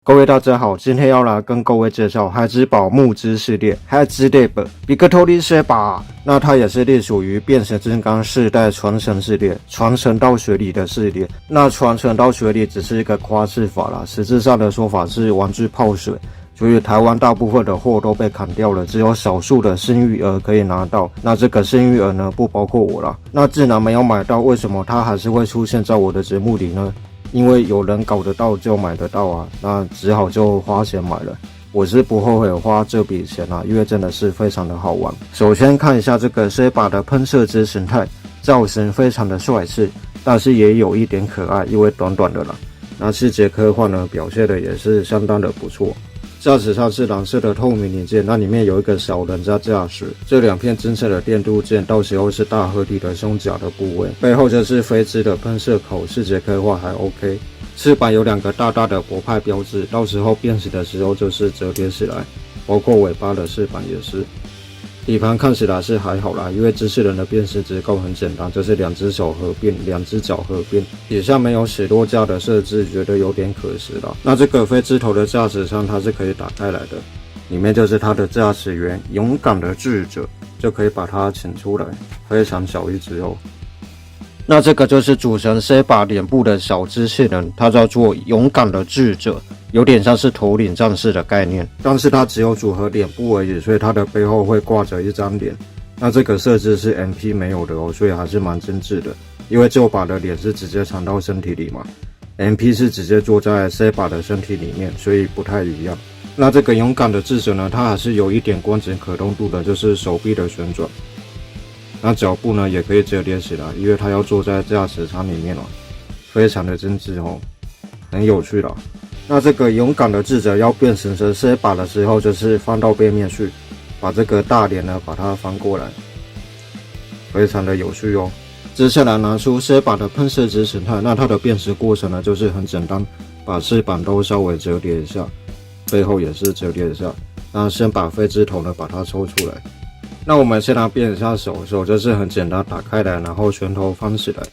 各位大家好，今天要来跟各位介绍海之宝木之系列海之 Lab Victory Saber。那它也是隶属于变形金刚4代传承系列，传承到水里的系列。那传承到水里只是一个夸饰法啦，实质上的说法是玩具泡水。所以台湾大部分的货都被砍掉了，只有少数的幸运儿可以拿到。那这个幸运儿呢，不包括我啦。那既然没有买到，为什么它还是会出现在我的节目里呢？因为有人搞得到就买得到啊，那只好就花钱买了。我是不后悔花这笔钱啊，因为真的是非常的好玩。首先看一下这个 Saber 的喷射之形态，造型非常的帅气，但是也有一点可爱，因为短短的啦。那细节刻画呢，表现的也是相当的不错。驾驶上是蓝色的透明零件，那里面有一个小人在驾驶，这两片金色的电镀件，到时候是大合体的胸甲的部位。背后就是飞机的喷射口，细节刻画还 OK。翅膀有两个大大的博派标志，到时候变形的时候就是折叠起来，包括尾巴的翅膀也是。底盘看起来是还好啦，因为机器人的变形结构很简单，就是两只手合并，两只脚合并。底下没有起落架的设置，觉得有点可惜啦。那这个飞机头的驾驶舱它是可以打开来的，里面就是它的驾驶员勇敢的智者，就可以把它请出来，非常小一只哦。那这个就是主神 Saber 脸部的小机器人，它叫做勇敢的智者，有点像是头领战士的概念，但是它只有组合脸部而已，所以它的背后会挂着一张脸。那这个设置是 MP 没有的哦，所以还是蛮精致的。因为旧版的脸是直接藏到身体里嘛 ，MP 是直接坐在 Saber 的身体里面，所以不太一样。那这个勇敢的智者呢，它还是有一点光节可动度的，就是手臂的旋转。那脚部呢也可以折叠起来，因为它要坐在驾驶舱里面哦，非常的精致哦，很有趣啦。那这个勇敢的智者要变形成 Saber 的时候，就是翻到背面去，把这个大脸呢把它翻过来，非常的有趣哦。接下来拿出 Saber 的喷射之形态，那它的变形过程呢就是很简单，把翅膀都稍微折叠一下，背后也是折叠一下。那先把飞机头呢把它抽出来。那我们先来变一下手，手就是很简单，打开来，然后拳头翻起来，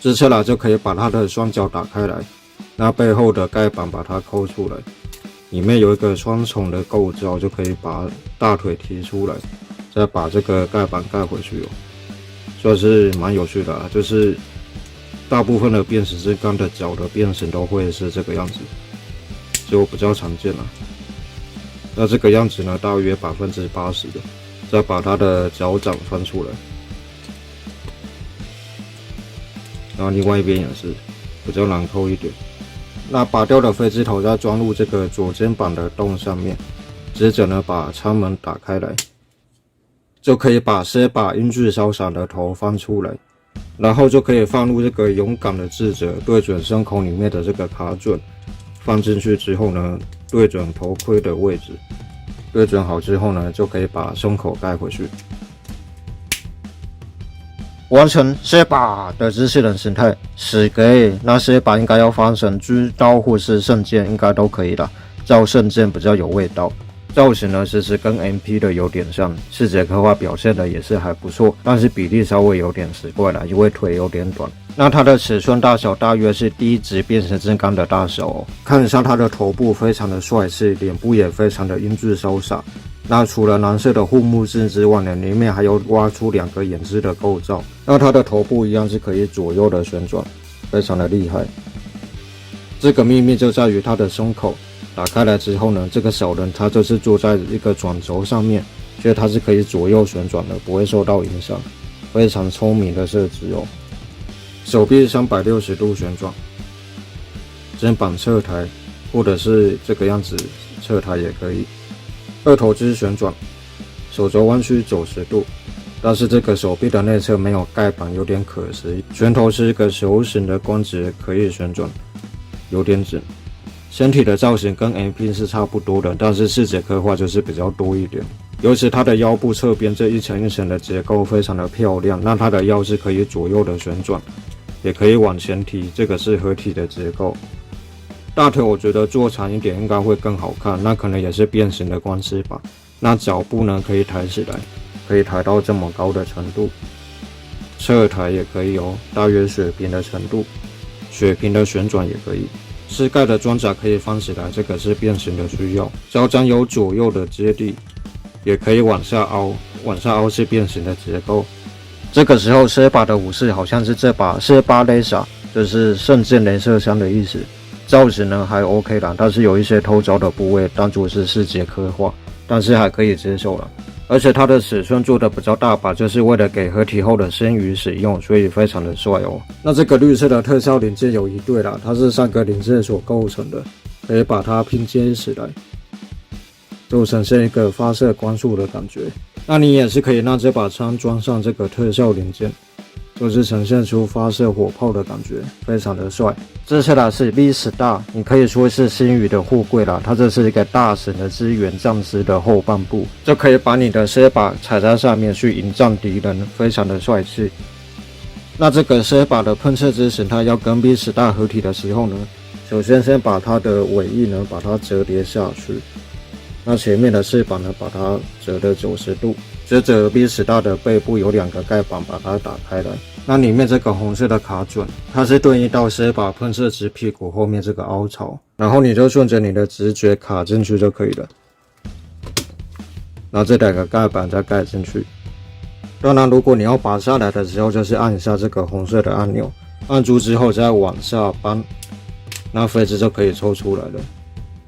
接下来就可以把它的双脚打开来，那背后的盖板把它抠出来，里面有一个双重的构造，就可以把大腿提出来，再把这个盖板盖回去哦，算是蛮有趣的啊，就是大部分的变形金刚的脚的变形都会是这个样子，就比较常见了。那这个样子呢，大约80%的，再把它的脚掌翻出来，然后另外一边也是比较难抠一点。那拔掉的飞机头再装入这个左肩膀的洞上面，接着呢把舱门打开来，就可以把 Saber 英俊潇洒的头翻出来，然后就可以放入这个勇敢的智者，对准胸口里面的这个卡准，放进去之后呢，对准头盔的位置，对准好之后呢，就可以把胸口盖回去，完成 Saber 的机器人形态。死给那Saber应该要翻成狙刀或是圣剑，应该都可以啦，照圣剑比较有味道。造型呢，其实跟 MP 的有点像，细节刻画表现的也是还不错，但是比例稍微有点奇怪啦，因为腿有点短。那它的尺寸大小大约是第一级变形金刚的大小哦。看一下它的头部非常的帅气，脸部也非常的英俊潇洒。那除了蓝色的护目镜之外呢，里面还有挖出2个眼睛的构造。那它的头部一样是可以左右的旋转，非常的厉害。这个秘密就在于它的胸口。打开来之后呢，这个小人他就是坐在一个转轴上面，所以它是可以左右旋转的，不会受到影响，非常聪明的设置哦。手臂360度旋转，肩膀侧抬，或者是这个样子侧抬也可以。二头肌旋转，手肘弯曲90度，但是这个手臂的内侧没有盖板，有点可惜。拳头是一个球形的关节，可以旋转，有点紧。身体的造型跟 MP 是差不多的，但是细节刻画就是比较多一点。尤其它的腰部侧边这一层一层的结构非常的漂亮，那它的腰是可以左右的旋转，也可以往前提，这个是合体的结构。大腿我觉得做长一点应该会更好看，那可能也是变形的关系吧。那脚部呢可以抬起来，可以抬到这么高的程度，侧抬也可以哦，大约水平的程度。水平的旋转也可以。膝盖的装甲可以翻起来，这个是变形的需要。脚掌有左右的接地，也可以往下凹，往下凹是变形的结构。这个时候这把的武士好像是这把是巴雷萨，就是圣剑雷射枪的意思。造型呢还 OK 啦，但是有一些偷招的部位单独是细节刻画，但是还可以接受了。而且它的尺寸做的比较大把，就是为了给合体后的星宇使用，所以非常的帅哦。那这个绿色的特效零件有一对啦，它是3个零件所构成的，可以把它拼接起来，就呈现一个发射光束的感觉。那你也是可以让这把枪装上这个特效零件，就是呈现出发射火炮的感觉，非常的帅。接下来是 V Star， 你可以说是星宇的货柜啦，它这是一个大型的支援战士的后半部，就可以把你的C把踩在上面去迎战敌人，非常的帅气。那这个C把的喷射之形态要跟 V Star 合体的时候呢，首先先把它的尾翼呢把它折叠下去，那前面的C把呢把它折的90度，接着 V Star 的背部有2个盖板把它打开来。那里面这个红色的卡准，它是对应到C把喷射直屁股后面这个凹槽，然后你就顺着你的直觉卡进去就可以了。那这2个盖板再盖进去。当然，如果你要拔下来的时候，就是按一下这个红色的按钮，按住之后再往下扳，那飞机就可以抽出来了。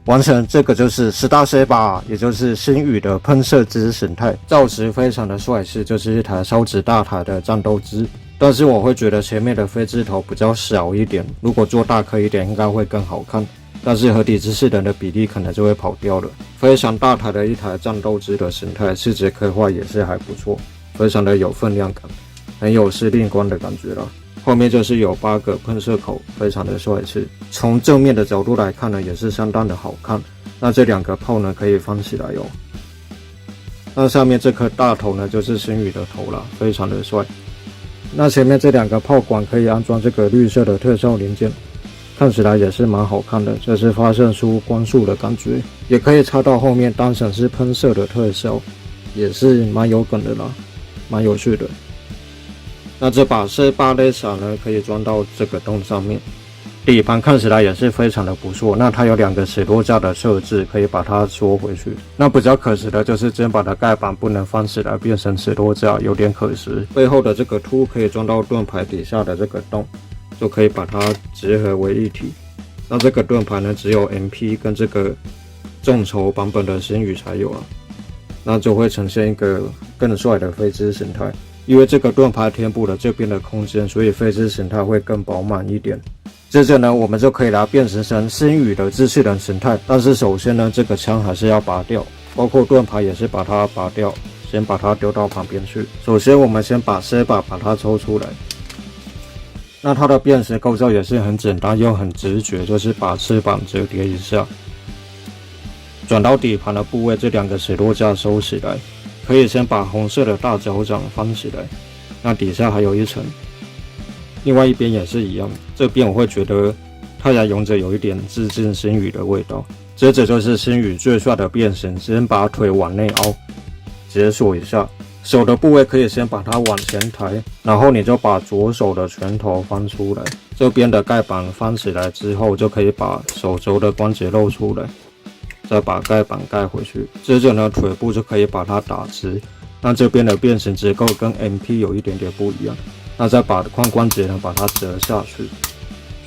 完成，这个就是10大C把，也就是星宇的喷射之形态，造型非常的帅气，就是一台超级大台的战斗机。但是我会觉得前面的飞机头比较小一点，如果做大颗一点应该会更好看。但是合体机器人的比例可能就会跑掉了。非常大台的一台战斗机的形态，细节刻画也是还不错，非常的有分量感，很有司令官的感觉啦。后面就是有8个喷射口，非常的帅气。从正面的角度来看呢，也是相当的好看。那这2个炮呢，可以翻起来哦。那上面这颗大头呢，就是星宇的头啦，非常的帅。那前面这2个炮管可以安装这个绿色的特效零件，看起来也是蛮好看的，就是发射出光束的感觉。也可以插到后面当成是喷射的特效，也是蛮有梗的啦，蛮有趣的。那这把C巴雷萨呢，可以装到这个洞上面，底盘看起来也是非常的不错。那它有2个齿落架的设置，可以把它缩回去。那比较可惜的就是肩膀的盖板不能翻起来变成齿落架，有点可惜。背后的这个凸可以装到盾牌底下的这个洞，就可以把它结合为一体。那这个盾牌呢，只有 MP 跟这个众筹版本的星宇才有啊，那就会呈现一个更帅的飞机形态。因为这个盾牌填补了这边的空间，所以飞机形态会更饱满一点。接着呢，我们就可以来变形成星宇的机器人形态。但是首先呢，这个枪还是要拔掉，包括盾牌也是把它拔掉，先把它丢到旁边去。首先我们先把 C 把它抽出来。那它的变形构造也是很简单又很直觉，就是把翅膀折叠一下，转到底盘的部位，这2个齿落架收起来。可以先把红色的大脚掌翻起来，那底下还有一层，另外一边也是一样。这边我会觉得太阳勇者有一点致敬星宇的味道。接着就是星宇最帅的变形，先把腿往内凹，解锁一下。手的部位可以先把它往前抬，然后你就把左手的拳头翻出来，这边的盖板翻起来之后，就可以把手肘的关节露出来。再把盖板盖回去，接着呢，腿部就可以把它打直。那这边的变形结构跟 MP 有一点点不一样。那再把髋关节呢，把它折下去，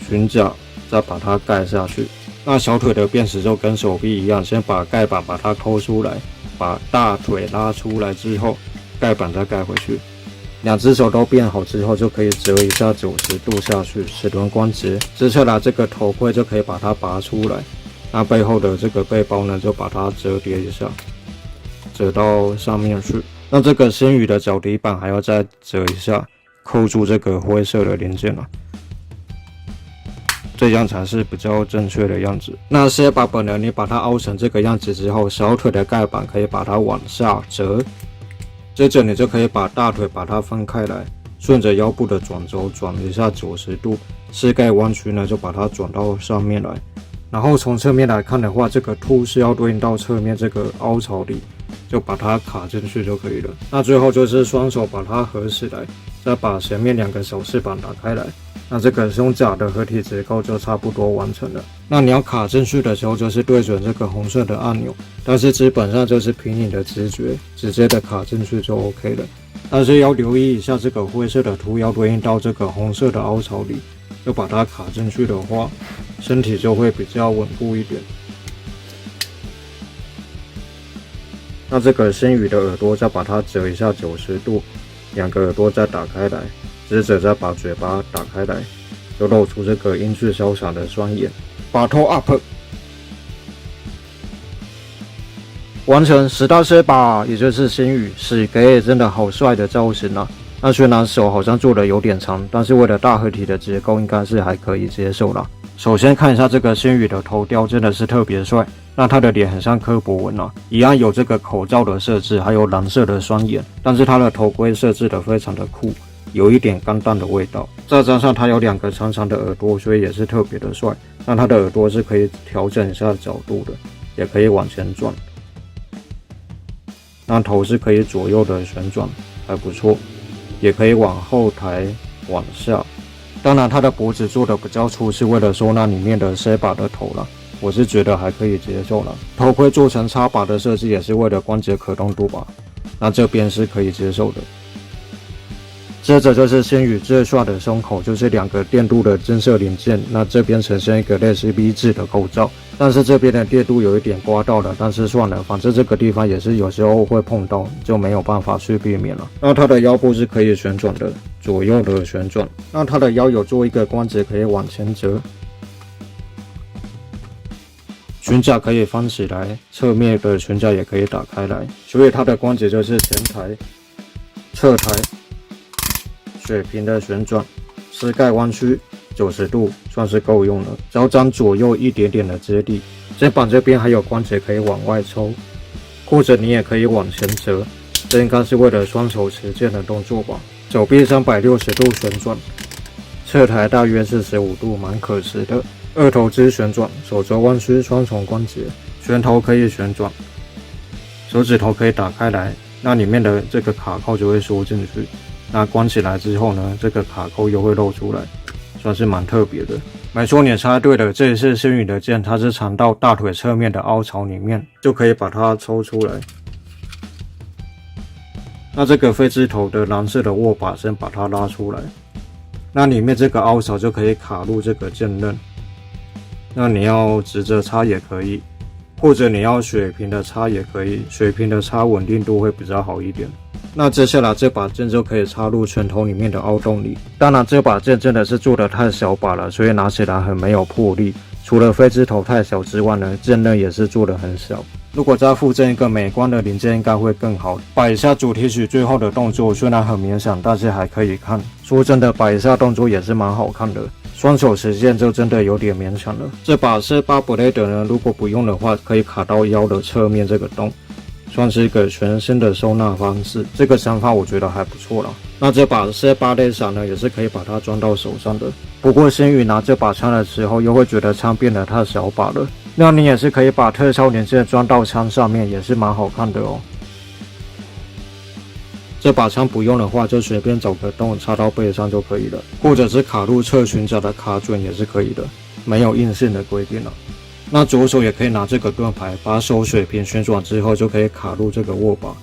裙角再把它盖下去。那小腿的变形就跟手臂一样，先把盖板把它抠出来，把大腿拉出来之后，盖板再盖回去。2只手都变好之后，就可以折一下90度下去，齿轮关节。接下来这个头盔就可以把它拔出来。那背后的这个背包呢，就把它折叠一下，折到上面去。那这个星宇的脚底板还要再折一下，扣住这个灰色的零件了，这样才是比较正确的样子。那C把本人你把它凹成这个样子之后，小腿的盖板可以把它往下折，接着你就可以把大腿把它分开来，顺着腰部的转轴转一下90度，膝盖弯曲呢就把它转到上面来。然后从侧面来看的话，这个凸是要对应到侧面这个凹槽里，就把它卡进去就可以了。那最后就是双手把它合起来，再把前面2个小翅膀打开来，那这个胸甲的合体结构就差不多完成了。那你要卡进去的时候，就是对准这个红色的按钮，但是基本上就是凭你的直觉，直接的卡进去就 OK 了。但是要留意一下，这个灰色的凸要对应到这个红色的凹槽里，就把它卡进去的话，身体就会比较稳固一点。那这个星宇的耳朵再把它折一下90度，两个耳朵再打开来，接着再把嘴巴打开来，就露出这个英俊潇洒的双眼。把头 up， 完成10大C把，也就是星宇是给真的好帅的造型啊！那虽然手好像做的有点长，但是为了大合体的结构，应该是还可以接受啦。首先看一下这个星宇的头雕，真的是特别帅。那他的脸很像柯博文啊，一样有这个口罩的设置，还有蓝色的双眼，但是他的头盔设置的非常的酷，有一点钢弹的味道。再加上他有2个长长的耳朵，所以也是特别的帅。那他的耳朵是可以调整一下角度的，也可以往前转。那头是可以左右的旋转，还不错，也可以往后抬、往下。当然，他的脖子做的比较粗，是为了收纳里面的 C 把的头啦。我是觉得还可以接受了。头盔做成插把的设计也是为了关节可动度吧，那这边是可以接受的。接着就是星宇最帅的胸口，就是2个电镀的金色零件，那这边呈现一个类似 V 字的构造，但是这边的电镀有一点刮到了，但是算了，反正这个地方也是有时候会碰到，就没有办法去避免了。那它的腰部是可以旋转的，左右的旋转，那它的腰有做一个关节可以往前折。裙甲可以翻起来，侧面的裙甲也可以打开来，所以它的关节就是前抬、侧抬、水平的旋转、膝盖弯曲90度，算是够用了。脚掌左右一点点的接地，肩膀这边还有关节可以往外抽，或者你也可以往前折，这应该是为了双手持剑的动作吧。手臂360度旋转，侧抬大约是15度，蛮可惜的。二头肌旋转，手肘弯曲，双重关节，拳头可以旋转，手指头可以打开来，那里面的这个卡扣就会缩进去。那关起来之后呢，这个卡扣又会露出来，算是蛮特别的。没错，你猜对了，这一次星宇的剑，它是藏到大腿侧面的凹槽里面，就可以把它抽出来。那这个飞机头的蓝色的握把，先把它拉出来，那里面这个凹槽就可以卡入这个剑刃。那你要直着插也可以，或者你要水平的插也可以，水平的插稳定度会比较好一点。那接下来这把剑就可以插入拳头里面的凹洞里。当然这把剑真的是做的太小把了，所以拿起来很没有魄力。除了飞机头太小之外呢，剑刃也是做的很小。如果再附赠一个美观的零件应该会更好。摆一下主题曲最后的动作虽然很勉强，但是还可以看。说真的，摆一下动作也是蛮好看的。双手持剑就真的有点勉强了。这把C8 Blade 呢，如果不用的话，可以卡到腰的侧面这个洞，算是一个全新的收纳方式。这个想法我觉得还不错啦。那这把C8 Laser 呢，也是可以把它装到手上的。不过星宇拿这把枪的时候，又会觉得枪变得太小把了。那你也是可以把特效零件装到枪上面，也是蛮好看的哦。这把枪不用的话，就随便找个洞插到背上就可以了，或者是卡入侧裙甲的卡准也是可以的，没有硬性的规定了。那左手也可以拿这个盾牌，把手水平旋转之后就可以卡入这个握把，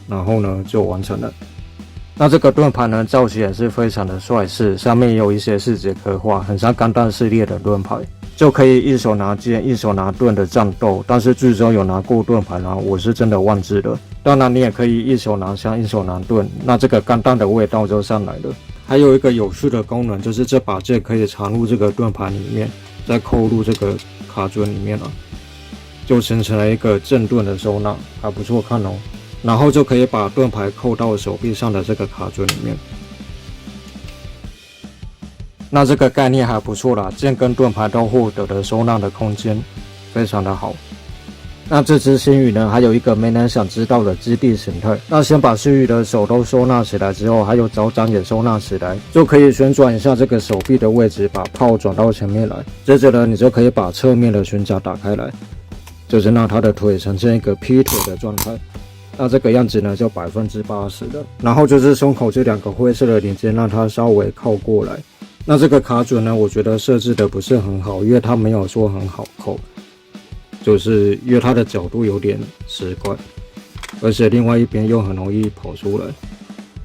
然后呢就完成了。那这个盾牌呢，造型也是非常的帅气，上面也有一些细节刻画，很像钢弹系列的盾牌，就可以一手拿剑一手拿盾的战斗。但是剧中有拿过盾牌吗？我是真的忘记了。当然你也可以一手拿枪一手拿盾，那这个钢弹的味道就上来了。还有一个有趣的功能，就是这把剑可以藏入这个盾牌里面，再扣入这个卡准里面了，就形成了一个正盾的收纳，还不错看哦。然后就可以把盾牌扣到手臂上的这个卡准里面。那这个概念还不错啦，剑跟盾牌都获得了收纳的空间，非常的好。那这只星宇呢，还有一个没人想知道的基地形态。那先把星宇的手都收纳起来之后，还有脚掌也收纳起来，就可以旋转一下这个手臂的位置，把炮转到前面来。接着呢，你就可以把侧面的裙甲打开来，就是让他的腿呈现一个劈腿的状态。那这个样子呢就80%了。然后就是胸口这2个灰色的零件，让它稍微靠过来。那这个卡准呢，我觉得设置的不是很好，因为它没有说很好扣，就是因为它的角度有点奇怪，而且另外一边又很容易跑出来，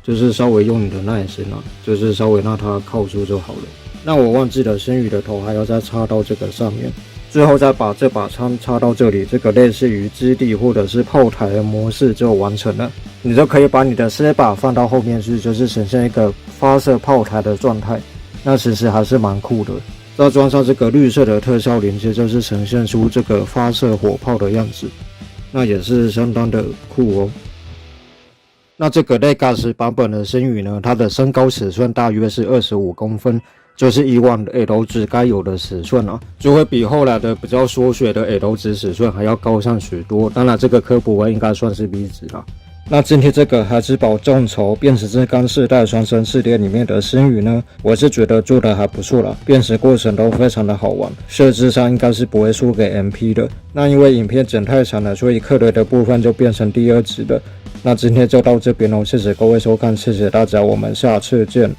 就是稍微用你的耐心啊，就是稍微让它靠住就好了。那我忘记了星宇的头还要再插到这个上面，最后再把这把枪插到这里，这个类似于基地或者是炮台的模式就完成了。你就可以把你的C把放到后面去，就是呈现一个发射炮台的状态。那其实还是蛮酷的。再装上这个绿色的特效连接，就是呈现出这个发射火炮的样子，那也是相当的酷哦。那这个 Legacy 版本的星宇呢，它的身高尺寸大约是25公分，就是以往的 L 值该有的尺寸啊，就会比后来的比较缩水的 L 值尺寸还要高上许多。当然，这个科普文应该算是 B 值啦。那今天这个孩之宝众筹变形金刚4代双生系列里面的星宇呢，我是觉得做的还不错啦，变形过程都非常的好玩，设置上应该是不会输给 MP 的。那因为影片剪太长了，所以克雷的部分就变成第2集了。那今天就到这边喽，谢谢各位收看，谢谢大家，我们下次见。